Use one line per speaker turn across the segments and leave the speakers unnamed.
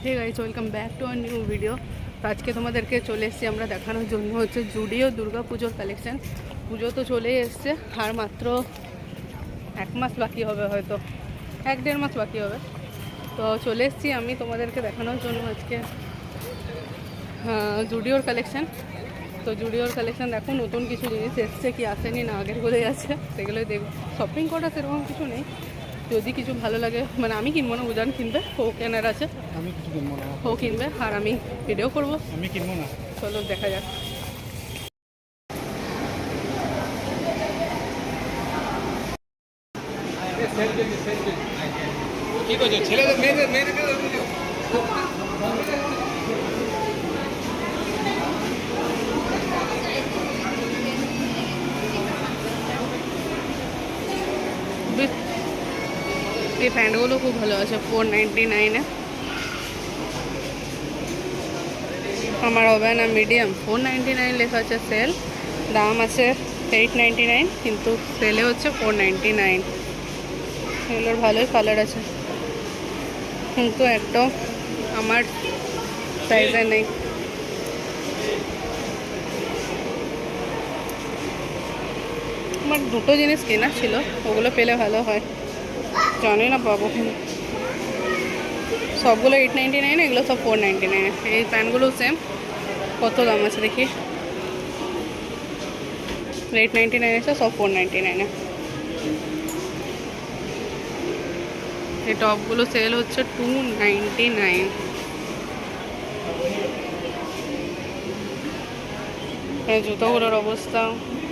Hey guys, welcome back to our new video. তো আজকে তোমাদেরকে চলে এসেছি আমরা দেখানোর জন্য হচ্ছে জুডিও দুর্গা পুজোর কালেকশান। পুজো তো চলেই এসছে, আর মাত্র 1 মাস বাকি হবে, হয়তো 1-1.5 মাস বাকি হবে। তো চলে এসেছি আমি তোমাদেরকে দেখানোর জন্য আজকে জুডিওর কালেকশান। তো জুডিওর কালেকশান দেখো, নতুন কিছু জিনিস এসছে, কি আসেনি না আগের গুলোই আছে, সেগুলোই দেখবো। শপিং করা সেরকম কিছু নেই, যদি কিছু ভালো লাগে, মানে আমি কিনবো না, উজান কিনবে, ও কেনার আছে,
আমি কিছু কিনবো না,
ও কিনবে, আর আমি ভিডিও করবো।
আমি কিনবো না।
চলো দেখা যাক।
কি করছো ছেলেদের মেয়েদের মেয়েদের
এই প্যান্টগুলো খুব ভালো আছে, 499-এ। আমার হবে না, মিডিয়াম। 499 লেখা আছে, সেল দাম আছে 899, কিন্তু সেলে হচ্ছে 499। এগুলোর ভালোই কালার আছে, কিন্তু একদম আমার সাইজে নেই। আমার দুটো জিনিস কেনা ছিল, ওগুলো পেলে ভালো হয়, জানি না পাবো। সবগুলো 899, এগুলো সব 499। এই প্যান্টগুলো সেম, কত দাম আছে দেখি। 899 আছে, সব 499। এই টপগুলো সেল হচ্ছে 299। জুতোগুলোর অবস্থা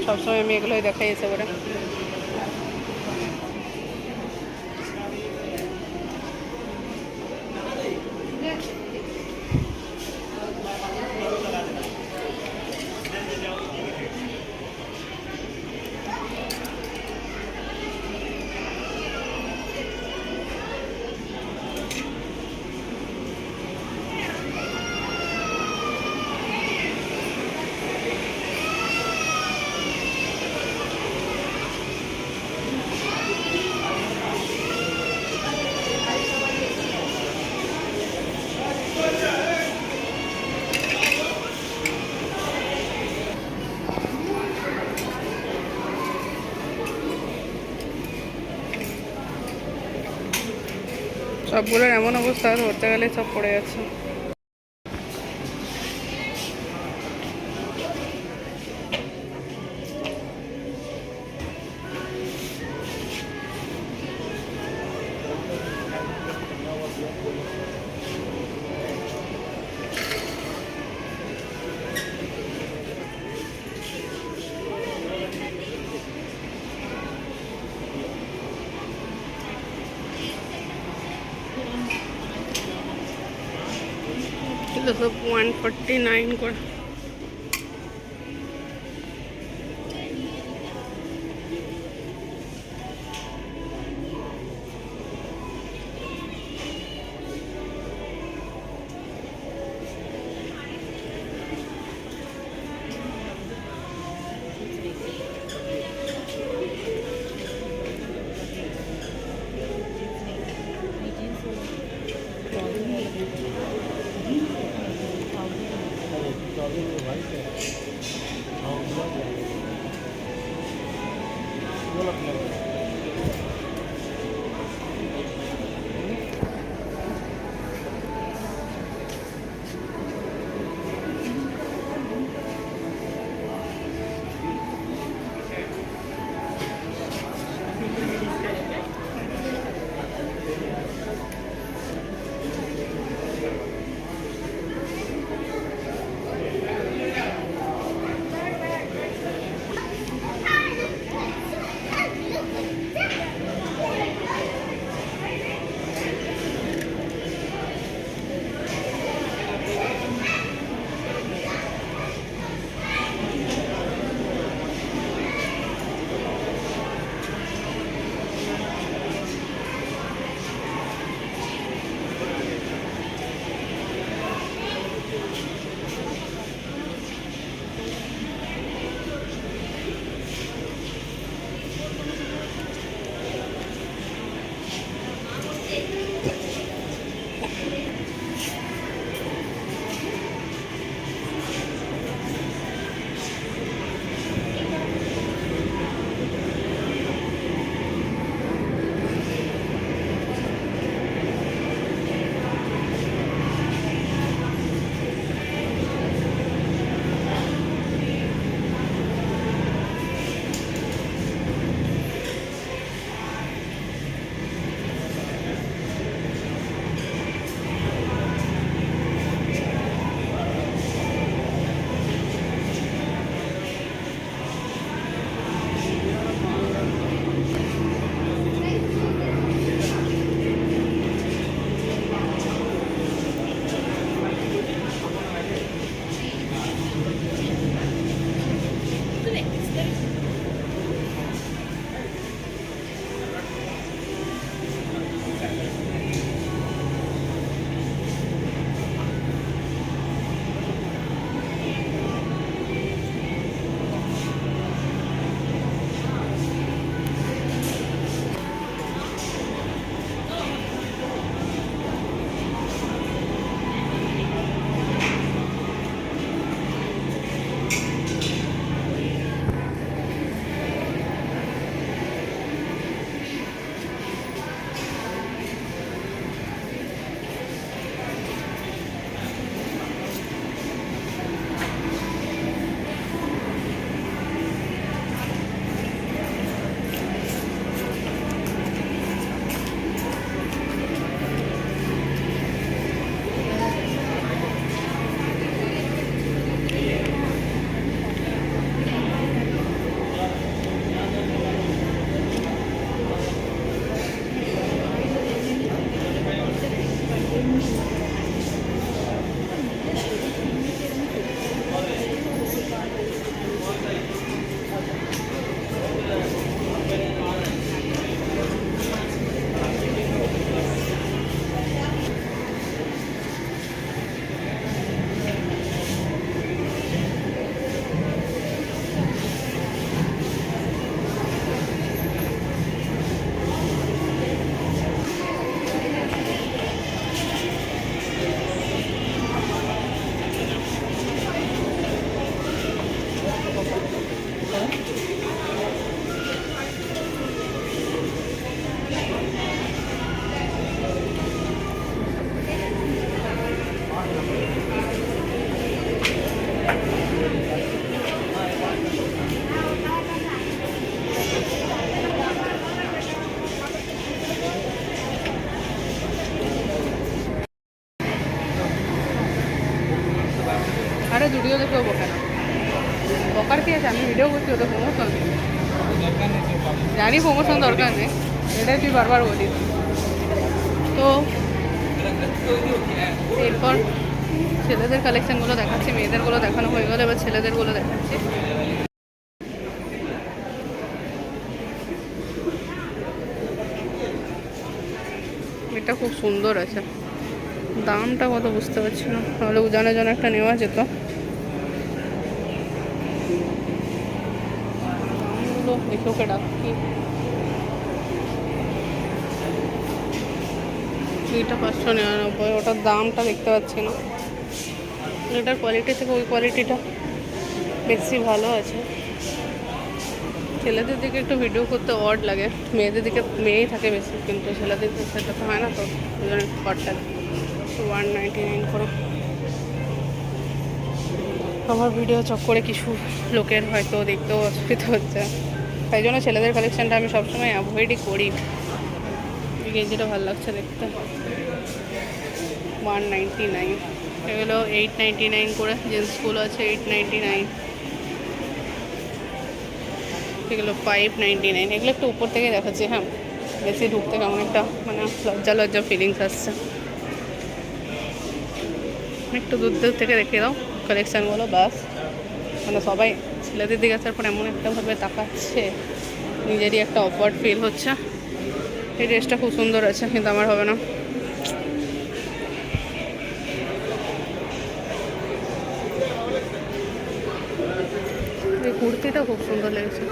সবসময় আমি এগুলোই দেখাই এসে করে। সবগুলোর এমন অবস্থা, ধরতে গেলে সব পড়ে যাচ্ছে। এগুলো সব 149 করে। আরে জুডিওতে কেউ বকে না, বকার কি আছে? আমি ভিডিও করছি, ওদের প্রমোশন।
দরকার নেই তো পাবো।
জানি প্রমোশন দরকার নেই, এটাই তুই বারবার বলিস। তো এরপর ছেলেদের কালেকশানগুলো দেখাচ্ছি, মেয়েদেরগুলো দেখানো হয়ে গেলে এবার ছেলেদেরগুলো দেখাচ্ছি। এটা খুব সুন্দর আছে, দামটা কত বুঝতে পারছি না, তাহলে উজানের জন্য একটা নেওয়া যেত। দামগুলো দেখে ওকে ডাকি। এটা 599, ওটার দামটা দেখতে পাচ্ছি না। এটার কোয়ালিটি থেকে ওই কোয়ালিটিটা বেশি ভালো আছে। ছেলেদের দিকে একটু ভিডিও করতে অড লাগে, মেয়েদের দিকে মেয়েই থাকে বেশি, কিন্তু ছেলেদের দিকে সেটা তো হয় না, তো ওই জন্য অডটা 199 করে। আমার ভিডিও চক করে কিছু লোকের হয়তো দেখতেও অসুবিধা হচ্ছে, তাই জন্য ছেলেদের কালেকশানটা আমি সবসময় অ্যাভয়েডই করি। এই গেঞ্জিটা ভালো লাগছে দেখতে, 199। এগুলো 899 করে, জেন্টসগুলো আছে 899, এগুলো 599। এগুলো একটু উপর থেকে দেখাচ্ছি, হ্যাঁ, বেশি ঢুকতে কেমন একটা মানে লজ্জা লজ্জা ফিলিংস আসছে। একটু দূর দূর থেকে দেখে দাও কালেকশানগুলো, বাস। মানে সবাই ছেলেদের দিকে আসার পর এমন একটাভাবে তাকাচ্ছে, নিজেরই একটা অফওয়ার্ড ফিল হচ্ছে। এই ড্রেসটা খুব সুন্দর আছে, কিন্তু আমার হবে না। এই কুর্তিটা খুব সুন্দর লেগেছে।